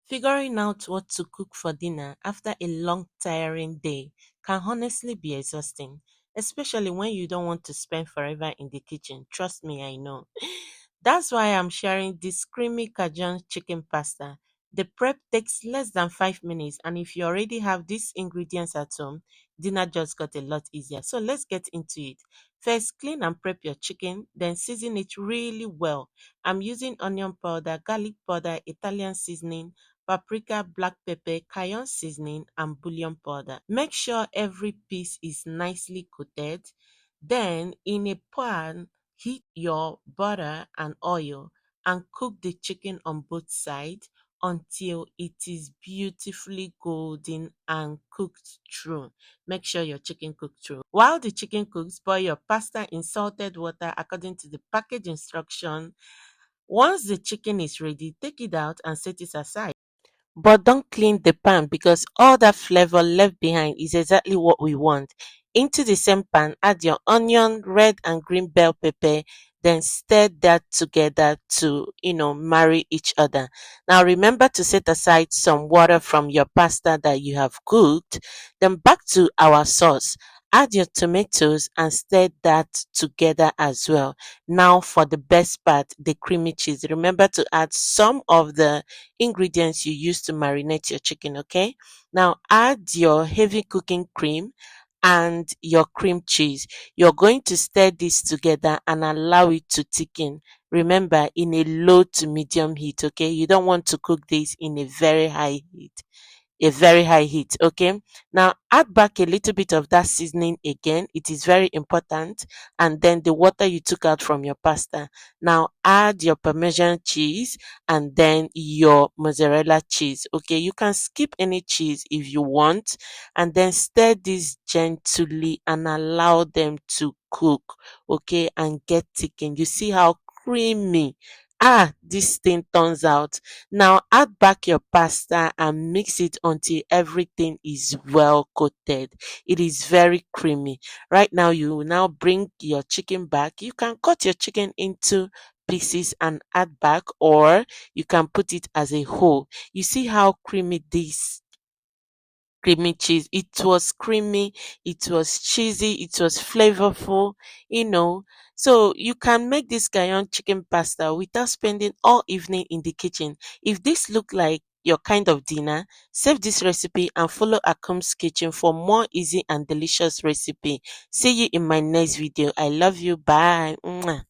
Figuring out what to cook for dinner after a long, tiring day can honestly be exhausting, especially when you don't want to spend forever in the kitchen. Trust me, I know. That's why I'm sharing this creamy Cajun chicken pasta. The prep takes less than 5 minutes, and if you already have these ingredients at home, dinner just got a lot easier. So let's get into it. First, clean and prep your chicken, then season it really well. I'm using onion powder, garlic powder, Italian seasoning, paprika, black pepper, cayenne seasoning, and bouillon powder. Make sure every piece is nicely coated. Then, in a pan, heat your butter and oil and cook the chicken on both sides until it is beautifully golden and cooked through. Make sure your chicken cooked through. While the chicken cooks, boil your pasta in salted water according to the package instruction. Once the chicken is ready, take it out and set it aside. But don't clean the pan because all that flavor left behind is exactly what we want. Into the same pan, add your onion, red and green bell pepper, then stir that together to, marry each other. Now remember to set aside some water from your pasta that you have cooked. Then back to our sauce. Add your tomatoes and stir that together as well. Now for the best part, the creamy cheese. Remember to add some of the ingredients you use to marinate your chicken, okay? Now add your heavy cooking cream and your cream cheese. You're going to stir this together and allow it to thicken. Remember, in a low to medium heat, okay? You don't want to cook this in a very high heat, okay? Now add back a little bit of that seasoning again. It is very important. And then the water you took out from your pasta. Now add your Parmesan cheese and then your mozzarella cheese, okay? You can skip any cheese if you want, and then stir this gently and allow them to cook, okay, and get thickened. You see how creamy this thing turns out. Now add back your pasta and mix it until everything is well coated. It is very creamy. Right now you will now bring your chicken back. You can cut your chicken into pieces and add back, or you can put it as a whole. You see how creamy this creamy cheese. It was creamy, it was cheesy, it was flavorful, you know. So you can make this Cajun chicken pasta without spending all evening in the kitchen. If this look like your kind of dinner, save this recipe and follow Akums kitchen for more easy and delicious recipe. See you in my next video. I love you. Bye. Mwah.